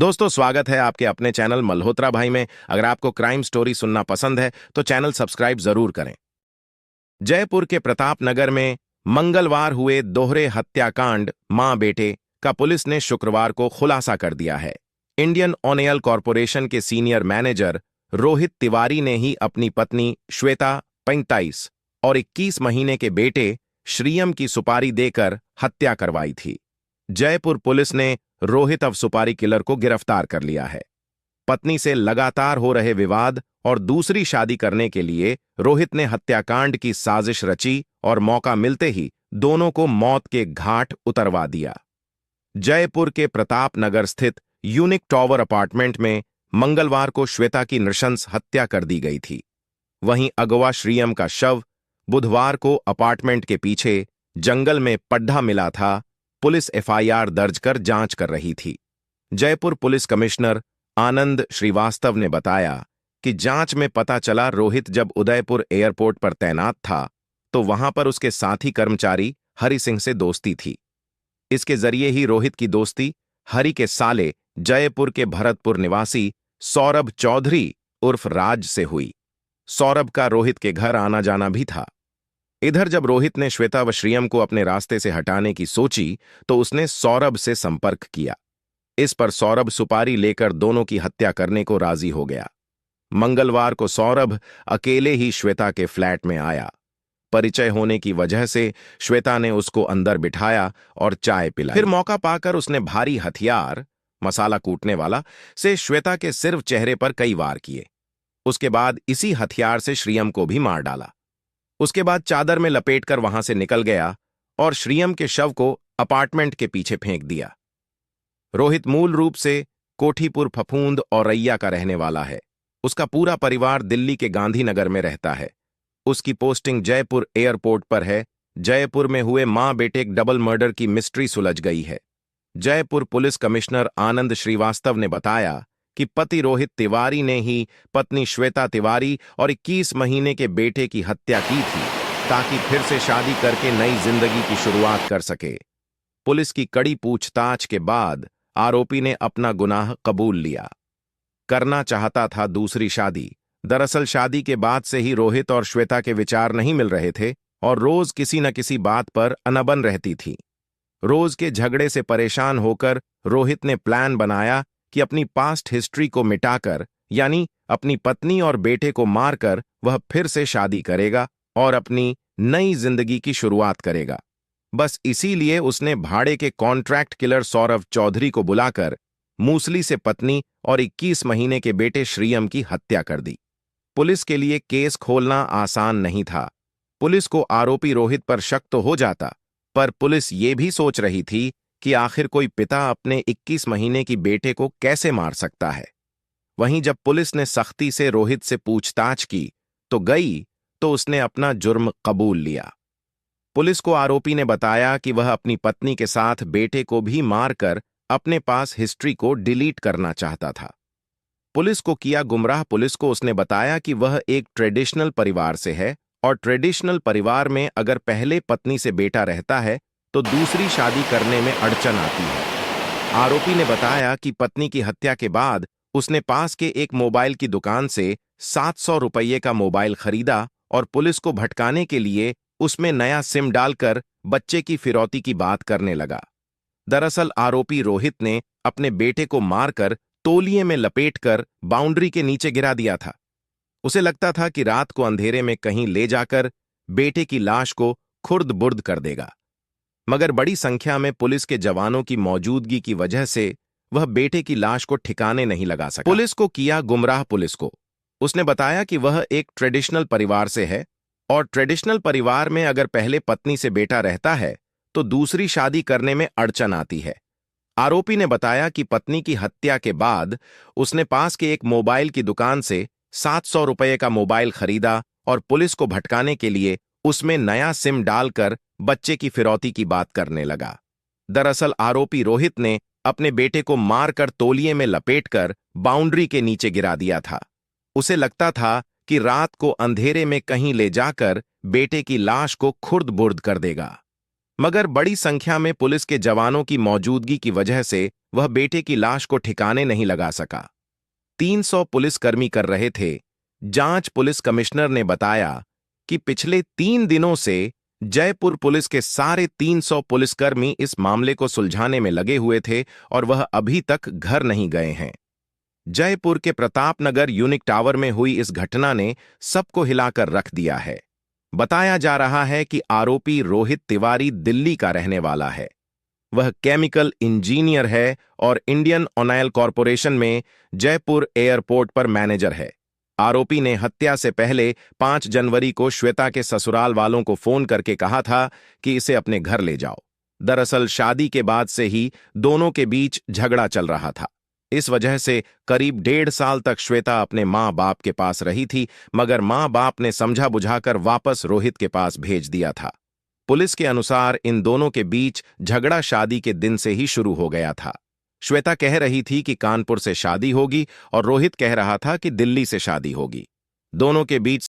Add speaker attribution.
Speaker 1: दोस्तों, स्वागत है आपके अपने चैनल मल्होत्रा भाई में। अगर आपको क्राइम स्टोरी सुनना पसंद है तो चैनल सब्सक्राइब जरूर करें। जयपुर के प्रताप नगर में मंगलवार हुए दोहरे हत्याकांड मां बेटे का पुलिस ने शुक्रवार को खुलासा कर दिया है। इंडियन ऑयल कॉरपोरेशन के सीनियर मैनेजर रोहित तिवारी ने ही अपनी पत्नी श्वेता 45 और 21 महीने के बेटे श्रीयम की सुपारी देकर हत्या करवाई थी। जयपुर पुलिस ने रोहित अब सुपारी किलर को गिरफ्तार कर लिया है। पत्नी से लगातार हो रहे विवाद और दूसरी शादी करने के लिए रोहित ने हत्याकांड की साजिश रची और मौका मिलते ही दोनों को मौत के घाट उतरवा दिया। जयपुर के प्रताप नगर स्थित यूनिक टॉवर अपार्टमेंट में मंगलवार को श्वेता की नृशंस हत्या कर दी गई थी। वहीं अगवा श्रीयम का शव बुधवार को अपार्टमेंट के पीछे जंगल में पड्ढा मिला था। पुलिस एफआईआर दर्ज कर जांच कर रही थी। जयपुर पुलिस कमिश्नर आनंद श्रीवास्तव ने बताया कि जांच में पता चला रोहित जब उदयपुर एयरपोर्ट पर तैनात था तो वहां पर उसके साथी कर्मचारी हरि सिंह से दोस्ती थी। इसके जरिए ही रोहित की दोस्ती हरि के साले जयपुर के भरतपुर निवासी सौरभ चौधरी उर्फ राज से हुई। सौरभ का रोहित के घर आना जाना भी था। इधर जब रोहित ने श्वेता व श्रीयम को अपने रास्ते से हटाने की सोची तो उसने सौरभ से संपर्क किया। इस पर सौरभ सुपारी लेकर दोनों की हत्या करने को राजी हो गया। मंगलवार को सौरभ अकेले ही श्वेता के फ्लैट में आया। परिचय होने की वजह से श्वेता ने उसको अंदर बिठाया और चाय पिलाई। फिर मौका पाकर उसने भारी हथियार, मसाला कूटने वाला, से श्वेता के सिर्फ चेहरे पर कई वार किए। उसके बाद इसी हथियार से श्रीयम को भी मार डाला। उसके बाद चादर में लपेटकर वहां से निकल गया और श्रीयम के शव को अपार्टमेंट के पीछे फेंक दिया। रोहित मूल रूप से कोठीपुर फफूंद और रैया का रहने वाला है। उसका पूरा परिवार दिल्ली के गांधीनगर में रहता है। उसकी पोस्टिंग जयपुर एयरपोर्ट पर है। जयपुर में हुए मां बेटे डबल मर्डर की मिस्ट्री सुलझ गई है। जयपुर पुलिस कमिश्नर आनंद श्रीवास्तव ने बताया कि पति रोहित तिवारी ने ही पत्नी श्वेता तिवारी और 21 महीने के बेटे की हत्या की थी ताकि फिर से शादी करके नई जिंदगी की शुरुआत कर सके। पुलिस की कड़ी पूछताछ के बाद आरोपी ने अपना गुनाह कबूल लिया। करना चाहता था दूसरी शादी। दरअसल शादी के बाद से ही रोहित और श्वेता के विचार नहीं मिल रहे थे और रोज किसी न किसी बात पर अनबन रहती थी। रोज के झगड़े से परेशान होकर रोहित ने प्लान बनाया कि अपनी पास्ट हिस्ट्री को मिटाकर, यानी अपनी पत्नी और बेटे को मारकर, वह फिर से शादी करेगा और अपनी नई जिंदगी की शुरुआत करेगा। बस इसीलिए उसने भाड़े के कॉन्ट्रैक्ट किलर सौरभ चौधरी को बुलाकर मूसली से पत्नी और 21 महीने के बेटे श्रीयम की हत्या कर दी। पुलिस के लिए केस खोलना आसान नहीं था। पुलिस को आरोपी रोहित पर शक तो हो जाता, पर पुलिस ये भी सोच रही थी कि आखिर कोई पिता अपने 21 महीने की बेटे को कैसे मार सकता है। वहीं जब पुलिस ने सख्ती से रोहित से पूछताछ की तो उसने अपना जुर्म कबूल लिया। पुलिस को आरोपी ने बताया कि वह अपनी पत्नी के साथ बेटे को भी मारकर अपने पास हिस्ट्री को डिलीट करना चाहता था। पुलिस को किया गुमराह। पुलिस को उसने बताया कि वह एक ट्रेडिशनल परिवार से है और ट्रेडिशनल परिवार में अगर पहले पत्नी से बेटा रहता है तो दूसरी शादी करने में अड़चन आती है। आरोपी ने बताया कि पत्नी की हत्या के बाद उसने पास के एक मोबाइल की दुकान से 700 रुपये का मोबाइल खरीदा और पुलिस को भटकाने के लिए उसमें नया सिम डालकर बच्चे की फिरौती की बात करने लगा। दरअसल आरोपी रोहित ने अपने बेटे को मारकर तौलिए में लपेटकर बाउंड्री के नीचे गिरा दिया था। उसे लगता था कि रात को अंधेरे में कहीं ले जाकर बेटे की लाश को खुर्द बुर्द कर देगा, मगर बड़ी संख्या में पुलिस के जवानों की मौजूदगी की वजह से वह बेटे की लाश को ठिकाने नहीं लगा सका। पुलिस को किया गुमराह। पुलिस को उसने बताया कि वह एक ट्रेडिशनल परिवार से है और ट्रेडिशनल परिवार में अगर पहले पत्नी से बेटा रहता है तो दूसरी शादी करने में अड़चन आती है। आरोपी ने बताया कि पत्नी की हत्या के बाद उसने पास के एक मोबाइल की दुकान से 700 रुपये का मोबाइल खरीदा और पुलिस को भटकाने के लिए उसमें नया सिम डालकर बच्चे की फिरौती की बात करने लगा। दरअसल आरोपी रोहित ने अपने बेटे को मारकर तौलिए में लपेटकर बाउंड्री के नीचे गिरा दिया था। उसे लगता था कि रात को अंधेरे में कहीं ले जाकर बेटे की लाश को खुर्द बुर्द कर देगा, मगर बड़ी संख्या में पुलिस के जवानों की मौजूदगी की वजह से वह बेटे की लाश को ठिकाने नहीं लगा सका। 300 पुलिसकर्मी कर रहे थे। जांच पुलिस कमिश्नर ने बताया कि पिछले 3 दिनों से जयपुर पुलिस के सारे 300 पुलिसकर्मी इस मामले को सुलझाने में लगे हुए थे और वह अभी तक घर नहीं गए हैं। जयपुर के प्रतापनगर यूनिक टावर में हुई इस घटना ने सबको हिलाकर रख दिया है। बताया जा रहा है कि आरोपी रोहित तिवारी दिल्ली का रहने वाला है। वह केमिकल इंजीनियर है और इंडियन ऑयल कॉरपोरेशन में जयपुर एयरपोर्ट पर मैनेजर है। आरोपी ने हत्या से पहले 5 जनवरी को श्वेता के ससुराल वालों को फोन करके कहा था कि इसे अपने घर ले जाओ। दरअसल शादी के बाद से ही दोनों के बीच झगड़ा चल रहा था। इस वजह से करीब 1.5 साल तक श्वेता अपने माँ बाप के पास रही थी, मगर माँ बाप ने समझा बुझाकर वापस रोहित के पास भेज दिया था। पुलिस के अनुसार इन दोनों के बीच झगड़ा शादी के दिन से ही शुरू हो गया था। श्वेता कह रही थी कि कानपुर से शादी होगी और रोहित कह रहा था कि दिल्ली से शादी होगी। दोनों के बीच